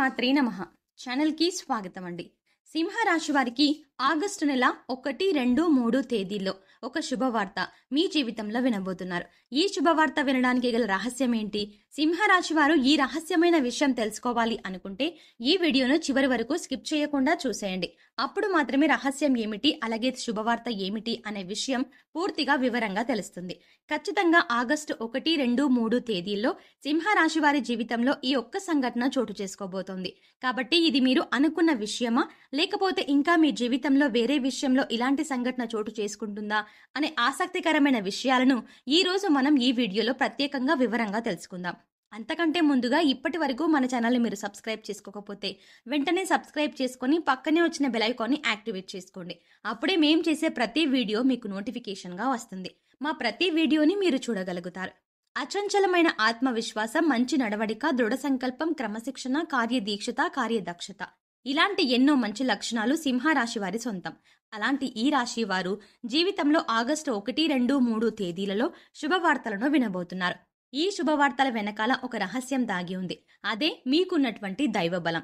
శ్రీమాత్రే నమః. ఛానల్కి స్వాగతం అండి. సింహరాశి వారికి ఆగస్టు నెల 1, 2, 3 తేదీల్లో ఒక శుభవార్త మీ జీవితంలో వినబోతున్నారు. ఈ శుభవార్త వినడానికి గల రహస్యం ఏంటి? సింహరాశి వారు ఈ రహస్యమైన విషయం తెలుసుకోవాలి అనుకుంటే ఈ వీడియోను చివరి వరకు స్కిప్ చేయకుండా చూసేయండి. అప్పుడు మాత్రమే రహస్యం ఏమిటి, అలాగే శుభవార్త ఏమిటి అనే విషయం పూర్తిగా వివరంగా తెలుస్తుంది. ఖచ్చితంగా ఆగస్టు 1, 2, 3 తేదీల్లో సింహరాశి వారి జీవితంలో ఈ ఒక్క సంఘటన చోటు చేసుకోబోతోంది. కాబట్టి ఇది మీరు అనుకున్న విషయమా, లేకపోతే ఇంకా మీ జీవితంలో వేరే విషయంలో ఇలాంటి సంఘటన చోటు చేసుకుంటుందా అనే ఆసక్తికరమైన విషయాలను ఈ రోజు మనం ఈ వీడియోలో ప్రత్యేకంగా వివరంగా తెలుసుకుందాం. అంతకంటే ముందుగా ఇప్పటి వరకు మన ఛానల్ని మీరు సబ్స్క్రైబ్ చేసుకోకపోతే వెంటనే సబ్స్క్రైబ్ చేసుకొని పక్కనే వచ్చిన బెల్ ఐకాన్ని యాక్టివేట్ చేసుకోండి. అప్పుడే మేం చేసే ప్రతి వీడియో మీకు నోటిఫికేషన్గా వస్తుంది. మా ప్రతి వీడియోని మీరు చూడగలుగుతారు. అచంచలమైన ఆత్మవిశ్వాసం, మంచి నడవడిక, దృఢ సంకల్పం, క్రమశిక్షణ, కార్యదీక్షత, కార్యదక్షత ఇలాంటి ఎన్నో మంచి లక్షణాలు సింహరాశి వారి సొంతం. అలాంటి ఈ రాశి వారు జీవితంలో ఆగస్టు 1, 2, 3 తేదీలలో శుభవార్తలను వినబోతున్నారు. ఈ శుభవార్తల వెనకాల ఒక రహస్యం దాగి ఉంది. అదే మీకున్నటువంటి దైవబలం.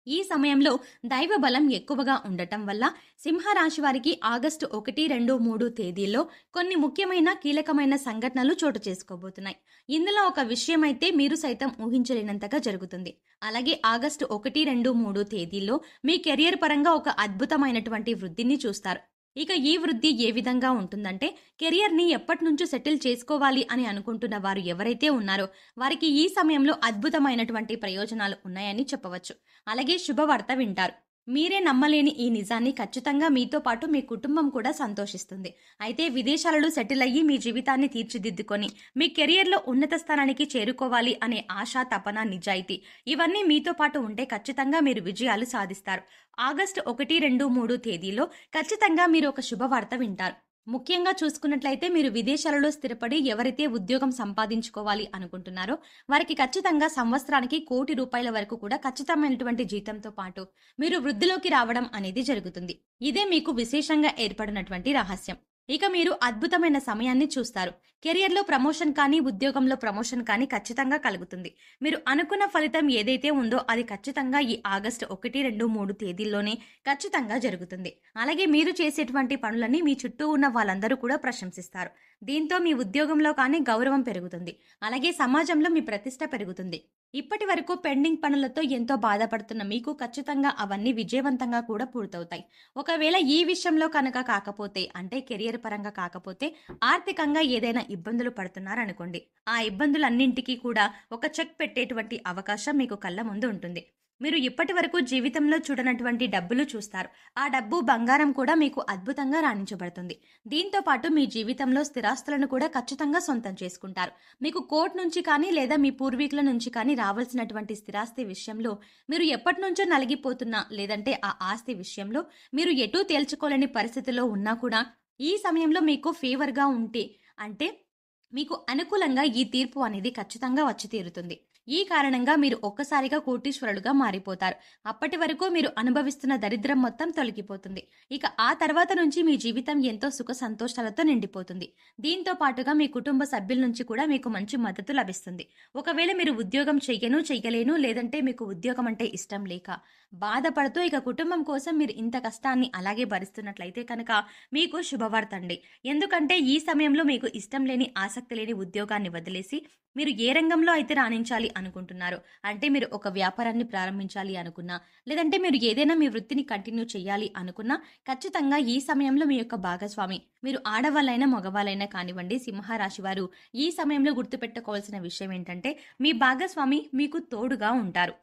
ఈ సమయంలో దైవ బలం ఎక్కువగా ఉండటం వల్ల సింహరాశి వారికి ఆగస్టు 1, 2, 3 తేదీల్లో కొన్ని ముఖ్యమైన కీలకమైన సంఘటనలు చోటు చేసుకోబోతున్నాయి. ఇందులో ఒక విషయం అయితే మీరు సైతం ఊహించలేనంతగా జరుగుతుంది. అలాగే ఆగస్టు 1, 2, 3 తేదీల్లో మీ కెరియర్ పరంగా ఒక అద్భుతమైనటువంటి వృద్ధిని చూస్తారు. ఇక ఈ వృద్ధి ఏ విధంగా ఉంటుందంటే, కెరియర్ని ఎప్పటి నుంచో సెటిల్ చేసుకోవాలి అని అనుకుంటున్న వారు ఎవరైతే ఉన్నారో వారికి ఈ సమయంలో అద్భుతమైనటువంటి ప్రయోజనాలు ఉన్నాయని చెప్పవచ్చు. అలాగే శుభవార్త వింటారు. మీరే నమ్మలేని ఈ నిజాన్ని ఖచ్చితంగా మీతో పాటు మీ కుటుంబం కూడా సంతోషిస్తుంది. అయితే విదేశాలలో సెటిల్ అయ్యి మీ జీవితాన్ని తీర్చిదిద్దుకొని మీ కెరియర్లో ఉన్నత స్థానానికి చేరుకోవాలి అనే ఆశ, తపన, నిజాయితీ ఇవన్నీ మీతో పాటు ఉంటే ఖచ్చితంగా మీరు విజయాలు సాధిస్తారు. ఆగస్టు 1, 2, 3 తేదీలో ఖచ్చితంగా మీరు ఒక శుభవార్త వింటారు. ముఖ్యంగా చూసుకున్నట్లయితే మీరు విదేశాలలో స్థిరపడి ఎవరైతే ఉద్యోగం సంపాదించుకోవాలి అనుకుంటున్నారో వారికి ఖచ్చితంగా సంవత్సరానికి ₹1,00,00,000 వరకు కూడా ఖచ్చితమైనటువంటి జీతంతో పాటు మీరు వృద్ధిలోకి రావడం అనేది జరుగుతుంది. ఇదే మీకు విశేషంగా ఏర్పడినటువంటి రహస్యం. ఇక మీరు అద్భుతమైన సమయాన్ని చూస్తారు. కెరియర్లో ప్రమోషన్ కానీ, ఉద్యోగంలో ప్రమోషన్ కానీ ఖచ్చితంగా కలుగుతుంది. మీరు అనుకున్న ఫలితం ఏదైతే ఉందో అది ఖచ్చితంగా ఈ ఆగస్టు 1, 2, 3 తేదీల్లోనే ఖచ్చితంగా జరుగుతుంది. అలాగే మీరు చేసేటువంటి పనులని మీ చుట్టూ ఉన్న వాళ్ళందరూ కూడా ప్రశంసిస్తారు. దీంతో మీ ఉద్యోగంలో కానీ గౌరవం పెరుగుతుంది. అలాగే సమాజంలో మీ ప్రతిష్ట పెరుగుతుంది. ఇప్పటి వరకు పెండింగ్ పనులతో ఎంతో బాధపడుతున్న మీకు ఖచ్చితంగా అవన్నీ విజయవంతంగా కూడా పూర్తవుతాయి. ఒకవేళ ఈ విషయంలో కనుక కాకపోతే, అంటే కెరియర్ పరంగా కాకపోతే, ఆర్థికంగా ఏదైనా ఇబ్బందులు పడుతున్నారనుకోండి, ఆ ఇబ్బందులన్నింటికీ కూడా ఒక చెక్ పెట్టేటువంటి అవకాశం మీకు కళ్ళ ముందు ఉంటుంది. మీరు ఇప్పటి వరకు జీవితంలో చూడనటువంటి డబ్బులు చూస్తారు. ఆ డబ్బు, బంగారం కూడా మీకు అద్భుతంగా రాణించబడుతుంది. దీంతో పాటు మీ జీవితంలో స్థిరాస్తులను కూడా ఖచ్చితంగా సొంతం చేసుకుంటారు. మీకు కోర్టు నుంచి కానీ లేదా మీ పూర్వీకుల నుంచి కానీ రావాల్సినటువంటి స్థిరాస్తి విషయంలో మీరు ఎప్పటి నుంచో నలిగిపోతున్నా, లేదంటే ఆ ఆస్తి విషయంలో మీరు ఎటూ తేల్చుకోలేని పరిస్థితిలో ఉన్నా కూడా ఈ సమయంలో మీకు ఫేవర్గా ఉంటే, అంటే మీకు అనుకూలంగా ఈ తీర్పు అనేది ఖచ్చితంగా వచ్చి తీరుతుంది. ఈ కారణంగా మీరు ఒక్కసారిగా కోటీశ్వరులుగా మారిపోతారు. అప్పటి వరకు మీరు అనుభవిస్తున్న దరిద్రం మొత్తం తొలగిపోతుంది. ఇక ఆ తర్వాత నుంచి మీ జీవితం ఎంతో సుఖ సంతోషాలతో నిండిపోతుంది. దీంతో పాటుగా మీ కుటుంబ సభ్యుల నుంచి కూడా మీకు మంచి మద్దతు లభిస్తుంది. ఒకవేళ మీరు ఉద్యోగం చెయ్యలేను, లేదంటే మీకు ఉద్యోగం అంటే ఇష్టం లేక బాధపడుతూ ఇక కుటుంబం కోసం మీరు ఇంత కష్టాన్ని అలాగే భరిస్తున్నట్లయితే కనుక మీకు శుభవార్త అండి. ఎందుకంటే ఈ సమయంలో మీకు ఇష్టం లేని, ఆసక్తి లేని ఉద్యోగాన్ని వదిలేసి మీరు ఏ రంగంలో అయితే రాణించాలి అనుకుంటున్నారో, అంటే మీరు ఒక వ్యాపారాన్ని ప్రారంభించాలి అనుకున్నా, లేదంటే మీరు ఏదైనా మీ వృత్తిని కంటిన్యూ చేయాలి అనుకున్నా, ఖచ్చితంగా ఈ సమయంలో మీ యొక్క భాగస్వామి, మీరు ఆడవాళ్ళైనా మగవాళ్ళైనా కానివ్వండి, సింహరాశి వారు ఈ సమయంలో గుర్తుపెట్టుకోవాల్సిన విషయం ఏంటంటే మీ భాగస్వామి మీకు తోడుగా ఉంటారు.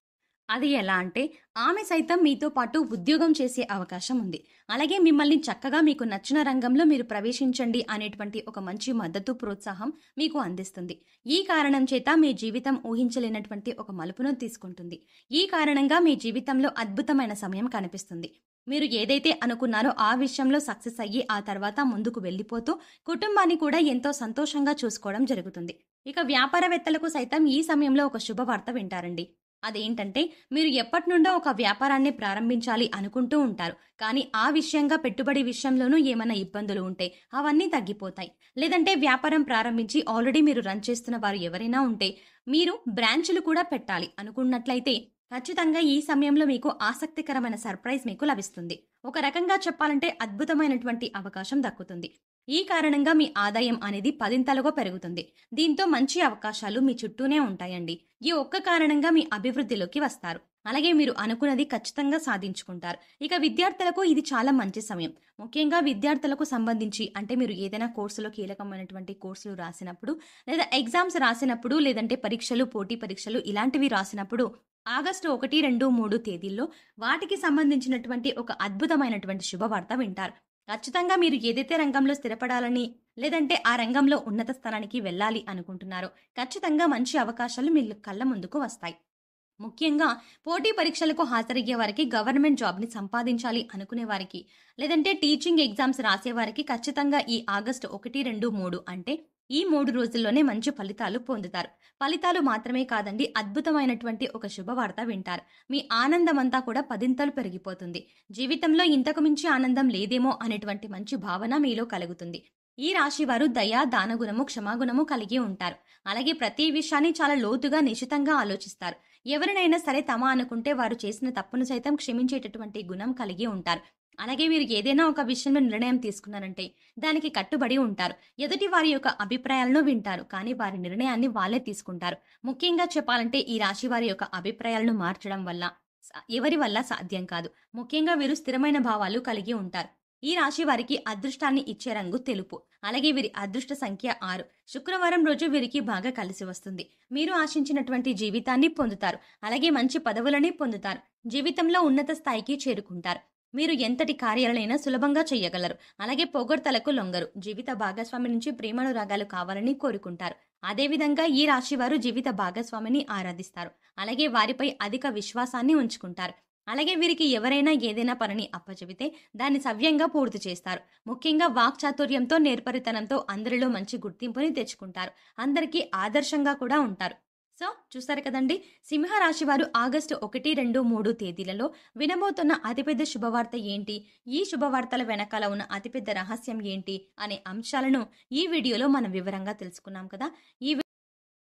అది ఎలా అంటే, ఆమె సైతం మీతో పాటు ఉద్యోగం చేసే అవకాశం ఉంది. అలాగే మిమ్మల్ని చక్కగా మీకు నచ్చిన రంగంలో మీరు ప్రవేశించండి అనేటువంటి ఒక మంచి మద్దతు, ప్రోత్సాహం మీకు అందిస్తుంది. ఈ కారణం చేత మీ జీవితం ఊహించలేనటువంటి ఒక మలుపును తీసుకుంటుంది. ఈ కారణంగా మీ జీవితంలో అద్భుతమైన సమయం కనిపిస్తుంది. మీరు ఏదైతే అనుకున్నారో ఆ విషయంలో సక్సెస్ అయ్యి ఆ తర్వాత ముందుకు వెళ్ళిపోతూ కుటుంబాన్ని కూడా ఎంతో సంతోషంగా చూసుకోవడం జరుగుతుంది. ఇక వ్యాపారవేత్తలకు సైతం ఈ సమయంలో ఒక శుభవార్త వింటారండి. అదేంటంటే, మీరు ఎప్పటి నుండో ఒక వ్యాపారాన్ని ప్రారంభించాలి అనుకుంటూ ఉంటారు. కానీ ఆ విషయంగా, పెట్టుబడి విషయంలోనూ ఏమైనా ఇబ్బందులు ఉంటే అవన్నీ తగ్గిపోతాయి. లేదంటే వ్యాపారం ప్రారంభించి ఆల్రెడీ మీరు రన్ చేస్తున్న వారు ఎవరైనా ఉంటే మీరు బ్రాంచ్లు కూడా పెట్టాలి అనుకున్నట్లయితే ఖచ్చితంగా ఈ సమయంలో మీకు ఆసక్తికరమైన సర్ప్రైజ్ మీకు లభిస్తుంది. ఒక రకంగా చెప్పాలంటే అద్భుతమైనటువంటి అవకాశం దక్కుతుంది. ఈ కారణంగా మీ ఆదాయం అనేది పదింతలుగా పెరుగుతుంది. దీంతో మంచి అవకాశాలు మీ చుట్టూనే ఉంటాయండి. ఈ ఒక్క కారణంగా మీ అభివృద్ధిలోకి వస్తారు. అలాగే మీరు అనుకున్నది ఖచ్చితంగా సాధించుకుంటారు. ఇక విద్యార్థులకు ఇది చాలా మంచి సమయం. ముఖ్యంగా విద్యార్థులకు సంబంధించి అంటే మీరు ఏదైనా కోర్సులో కీలకమైనటువంటి కోర్సులు రాసినప్పుడు, లేదా ఎగ్జామ్స్ రాసినప్పుడు, లేదంటే పరీక్షలు, పోటీ పరీక్షలు ఇలాంటివి రాసినప్పుడు ఆగస్టు 1, 2, 3 తేదీల్లో వాటికి సంబంధించినటువంటి ఒక అద్భుతమైనటువంటి శుభవార్త వింటారు. ఖచ్చితంగా మీరు ఏదైతే రంగంలో స్థిరపడాలని, లేదంటే ఆ రంగంలో ఉన్నత స్థానానికి వెళ్ళాలి అనుకుంటున్నారో, ఖచ్చితంగా మంచి అవకాశాలు మీ కళ్ళ ముందుకు వస్తాయి. ముఖ్యంగా పోటీ పరీక్షలకు హాజరయ్యే వారికి, గవర్నమెంట్ జాబ్‌ని సంపాదించాలి అనుకునే వారికి, లేదంటే టీచింగ్ ఎగ్జామ్స్ రాసేవారికి ఖచ్చితంగా ఈ ఆగస్టు 1, 2, 3 అంటే ఈ 3 రోజుల్లోనే మంచి ఫలితాలు పొందుతారు. ఫలితాలు మాత్రమే కాదండి, అద్భుతమైనటువంటి ఒక శుభవార్త వింటారు. మీ ఆనందమంతా కూడా పదింతలు పెరిగిపోతుంది. జీవితంలో ఇంతకు మించి ఆనందం లేదేమో అనేటువంటి మంచి భావన మీలో కలుగుతుంది. ఈ రాశి వారు దయ, దానగుణము, క్షమాగుణము కలిగి ఉంటారు. అలాగే ప్రతి విషయాన్ని చాలా లోతుగా, నిశితంగా ఆలోచిస్తారు. ఎవరినైనా సరే తమ అనుకుంటే వారు చేసిన తప్పును సైతం క్షమించేటటువంటి గుణం కలిగి ఉంటారు. అలాగే వీరు ఏదైనా ఒక విషయంలో నిర్ణయం తీసుకున్నారంటే దానికి కట్టుబడి ఉంటారు. ఎదుటి వారి యొక్క అభిప్రాయాలను వింటారు. కానీ వారి నిర్ణయాన్ని వాళ్ళే తీసుకుంటారు. ముఖ్యంగా చెప్పాలంటే ఈ రాశి వారి యొక్క అభిప్రాయాలను మార్చడం వల్ల ఎవరి వల్ల సాధ్యం కాదు. ముఖ్యంగా వీరు స్థిరమైన భావాలు కలిగి ఉంటారు. ఈ రాశి వారికి అదృష్టాన్ని ఇచ్చే రంగు తెలుపు. అలాగే వీరి అదృష్ట సంఖ్య 6. శుక్రవారం రోజు వీరికి బాగా కలిసి వస్తుంది. మీరు ఆశించినటువంటి జీవితాన్ని పొందుతారు. అలాగే మంచి పదవులని పొందుతారు. జీవితంలో ఉన్నత స్థాయికి చేరుకుంటారు. మీరు ఎంతటి కార్యాలైనా సులభంగా చేయగలరు. అలాగే పొగడ్తలకు లొంగరు. జీవిత భాగస్వామి నుంచి ప్రేమానురాగాలు కావాలని కోరుకుంటారు. అదేవిధంగా ఈ రాశి వారు జీవిత భాగస్వామిని ఆరాధిస్తారు. అలాగే వారిపై అధిక విశ్వాసాన్ని ఉంచుకుంటారు. అలాగే వీరికి ఎవరైనా ఏదైనా పనిని అప్పచెబితే దాన్ని సవ్యంగా పూర్తి చేస్తారు. ముఖ్యంగా వాక్చాతుర్యంతో, నేర్పరితనంతో అందరిలో మంచి గుర్తింపుని తెచ్చుకుంటారు. అందరికీ ఆదర్శంగా కూడా ఉంటారు. సో చూస్తారు కదండి, సింహరాశి వారు ఆగస్టు 1, 2, 3 తేదీలలో వినబోతున్న అతిపెద్ద శుభవార్త ఏంటి, ఈ శుభవార్తల వెనకాల ఉన్న అతిపెద్ద రహస్యం ఏంటి అనే అంశాలను ఈ వీడియోలో మనం వివరంగా తెలుసుకున్నాం కదా. ఈ